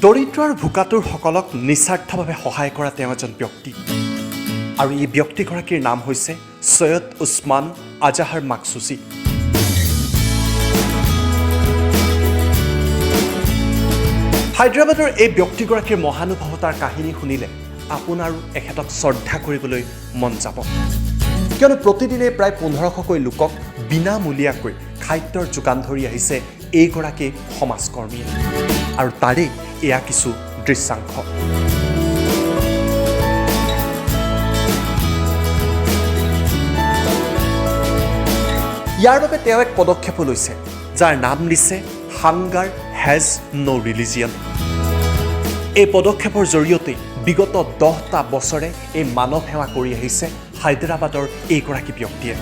দৰিদ্ৰ আৰু ভোকাতুৰসকলক নিস্বাৰ্থভাৱে সহায় কৰা তেওঁ এজন ব্যক্তি আৰু এই ব্যক্তিগৰাকীৰ নাম হৈছে সৈয়দ উছমান আজাহাৰ মাকসুচি। হায়দৰাবাদৰ এই ব্যক্তিগৰাকীৰ মহানুভৱতাৰ কাহিনী শুনিলে আপোনাৰো এখেতক শ্ৰদ্ধা কৰিবলৈ মন যাব, কিয়নো প্ৰতিদিনে প্ৰায় 1500কৈ লোকক বিনামূলীয়াকৈ খাদ্যৰ যোগান ধৰি আহিছে এইগৰাকী সমাজকৰ্মীয়ে, আৰু তাৰে এয়া কিছু দৃশ্যাংশ। ইয়াৰ বাবে তেওঁ এক পদক্ষেপো লৈছে, যাৰ নাম দিছে হাংগাৰ হেজ ন' ৰিলিজিয়ন। এই পদক্ষেপৰ জৰিয়তে বিগত 10টা বছৰে এই মানৱ সেৱা কৰি আহিছে হায়দৰাবাদৰ এইগৰাকী ব্যক্তিয়ে।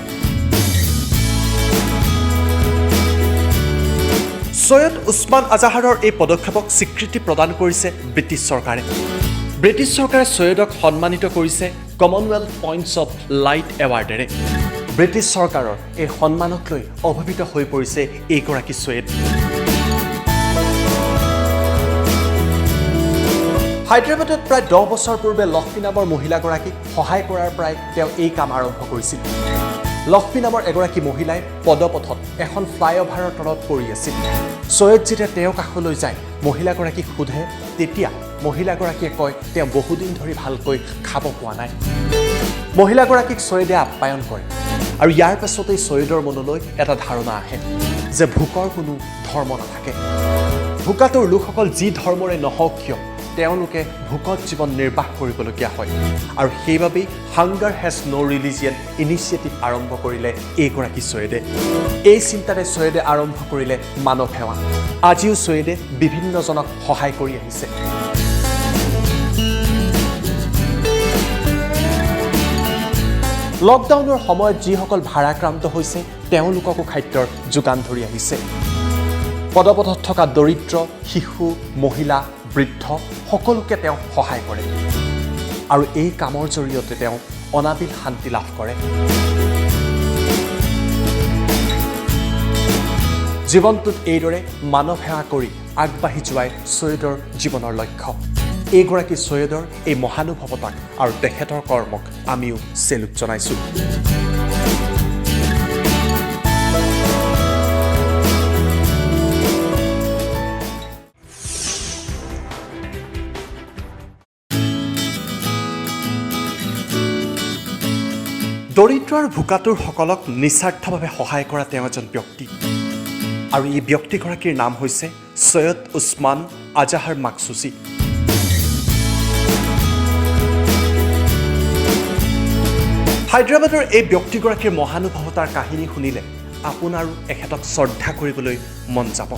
সৈয়দ উছমান আজাহাৰৰ এই পদক্ষেপক স্বীকৃতি প্ৰদান কৰিছে ব্ৰিটিছ চৰকাৰে। ব্ৰিটিছ চৰকাৰে সৈয়দক সন্মানিত কৰিছে কমনৱেলথ পইণ্টছ অৱ লাইট এৱাৰ্ডেৰে। ব্ৰিটিছ চৰকাৰৰ এই সন্মানক লৈ অভিভূত হৈ পৰিছে এইগৰাকী সৈয়দ। হায়দৰাবাদত প্ৰায় 10 বছৰ পূৰ্বে লক্ষ্মী নামৰ মহিলাগৰাকীক সহায় কৰাৰ পৰাই তেওঁ এই কাম আৰম্ভ কৰিছিল। লক্ষ্মী নামৰ এগৰাকী মহিলাই পদপথত এখন ফ্লাইঅভাৰৰ তলত পৰি আছিল। সৈয়দ যেতিয়া তেওঁৰ কাষলৈ যায়, মহিলাগৰাকীক সোধে, তেতিয়া মহিলাগৰাকীয়ে কয় তেওঁ বহুদিন ধৰি ভালকৈ খাব পোৱা নাই। মহিলাগৰাকীক সৈয়দে আপ্যায়ন কৰে, আৰু ইয়াৰ পাছতেই সৈয়দৰ মনলৈ এটা ধাৰণা আহে যে ভোকৰ কোনো ধৰ্ম নাথাকে। ভোকাতুৰ লোকসকল যি ধৰ্মৰে নহওক কিয় তেওঁলোকে ভোকত জীৱন নিৰ্বাহ কৰিবলগীয়া হয়, আৰু সেইবাবেই hunger has no' religion initiative আৰম্ভ কৰিলে এইগৰাকী সৈয়দে। এই চিন্তাৰে সৈয়দে আৰম্ভ কৰিলে মানৱ সেৱা। আজিও সৈয়দে বিভিন্নজনক সহায় কৰি আহিছে। লকডাউনৰ সময়ত যিসকল ভাৰাক্ৰান্ত হৈছে তেওঁলোককো খাদ্যৰ যোগান ধৰি আহিছে। পদপথত থকা দৰিদ্ৰ, শিশু, মহিলা, বৃদ্ধ সকলোকে তেওঁ সহায় কৰে, আৰু এই কামৰ জৰিয়তে তেওঁ অনাবিল শান্তি লাভ কৰে। জীৱনটোত এইদৰে মানৱ সেৱা কৰি আগবাঢ়ি যোৱাই সৈয়দৰ জীৱনৰ লক্ষ্য। এইগৰাকী সৈয়দৰ এই মহানুভৱতাক আৰু তেখেতৰ কৰ্মক আমিও চেলুট জনাইছোঁ। দৰিদ্ৰ আৰু ভোকাতুৰসকলক নিস্বাৰ্থভাৱে সহায় কৰা তেওঁ এজন ব্যক্তি, আৰু এই ব্যক্তিগৰাকীৰ নাম হৈছে সৈয়দ উছমান আজাহাৰ মাকসুচি। হায়দৰাবাদৰ এই ব্যক্তিগৰাকীৰ মহানুভৱতাৰ কাহিনী শুনিলে আপোনাৰো এখেতক শ্ৰদ্ধা কৰিবলৈ মন যাব,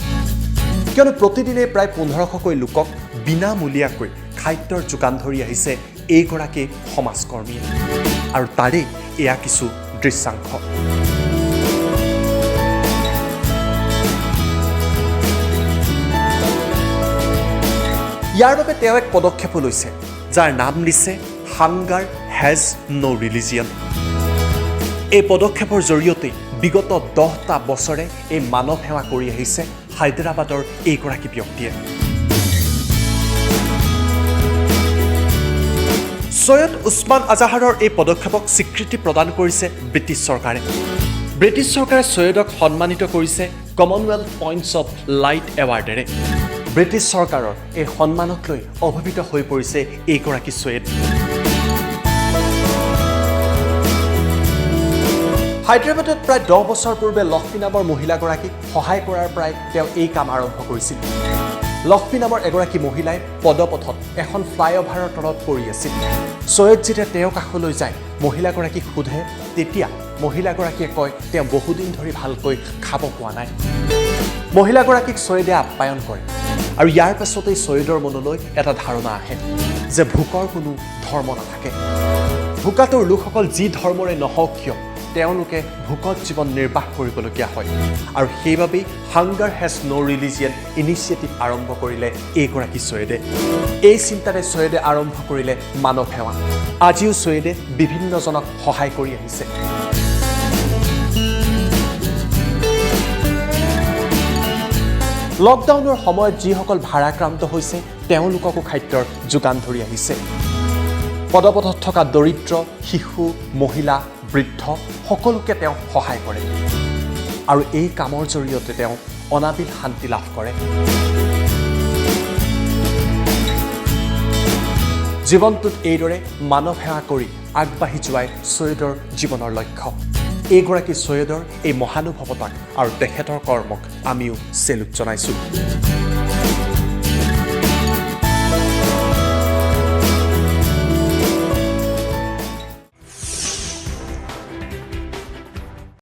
কিয়নো প্ৰতিদিনে প্ৰায় 1500কৈ লোকক বিনামূলীয়াকৈ খাদ্যৰ যোগান ধৰি আহিছে এইগৰাকী সমাজকৰ্মীয়ে, আৰু তাৰে এয়া কিছু দৃশ্যাংশ। ইয়াৰ বাবে তেওঁ এক পদক্ষেপো লৈছে, যাৰ নাম দিছে হাংগাৰ হেজ ন' ৰিলিজিয়ন। এই পদক্ষেপৰ জৰিয়তে বিগত 10টা বছৰে এই মানৱ সেৱা কৰি আহিছে হায়দৰাবাদৰ এইগৰাকী ব্যক্তিয়ে। সৈয়দ উছমান আজাহাৰৰ এই পদক্ষেপক স্বীকৃতি প্ৰদান কৰিছে ব্ৰিটিছ চৰকাৰে। ব্ৰিটিছ চৰকাৰে সৈয়দক সন্মানিত কৰিছে কমনৱেলথ পইণ্টছ অৱ লাইট এৱাৰ্ডেৰে। ব্ৰিটিছ চৰকাৰৰ এই সন্মানক লৈ অভিভূত হৈ পৰিছে এইগৰাকী সৈয়দ। হায়দৰাবাদত প্ৰায় 10 বছৰ পূৰ্বে লক্ষ্মী নামৰ মহিলাগৰাকীক সহায় কৰাৰ পৰাই তেওঁ এই কাম আৰম্ভ কৰিছিল। লক্ষ্মী নামৰ এগৰাকী মহিলাই পদপথত এখন ফ্লাইঅভাৰৰ তলত পৰি আছিল। সৈয়দ যেতিয়া তেওঁৰ কাষলৈ যায়, মহিলাগৰাকীক সোধে, তেতিয়া মহিলাগৰাকীয়ে কয় তেওঁ বহুদিন ধৰি ভালকৈ খাব পোৱা নাই। মহিলাগৰাকীক সৈয়দে আপ্যায়ন কৰে, আৰু ইয়াৰ পাছতেই সৈয়দৰ মনলৈ এটা ধাৰণা আহে যে ভোকৰ কোনো ধৰ্ম নাথাকে। ভোকাতুৰ লোকসকল যি ধৰ্মৰে নহওক কিয় তেওঁলোকে ভোকত জীৱন নিৰ্বাহ কৰিবলগীয়া হয়, আৰু সেইবাবেই hunger has no' religion initiative আৰম্ভ কৰিলে এইগৰাকী সৈয়দে। এই চিন্তাৰে সৈয়দে আৰম্ভ কৰিলে মানৱ সেৱা। আজিও সৈয়দে বিভিন্নজনক সহায় কৰি আহিছে। লকডাউনৰ সময়ত যিসকল ভাৰাক্ৰান্ত হৈছে তেওঁলোককো খাদ্যৰ যোগান ধৰি আহিছে। পদপথত থকা দৰিদ্ৰ, শিশু, মহিলা, বৃদ্ধ সকলোকে তেওঁ সহায় কৰে আৰু এই কামৰ জৰিয়তে তেওঁ অনাবিল শান্তি লাভ কৰে। জীৱনটোত এইদৰে মানৱ সেৱা কৰি আগবাঢ়ি যোৱাই ছৈয়দৰ জীৱনৰ লক্ষ্য। এইগৰাকী ছৈয়দৰ এই মহানুভৱতাক আৰু তেখেতৰ কৰ্মক আমিও চেলুট জনাইছোঁ।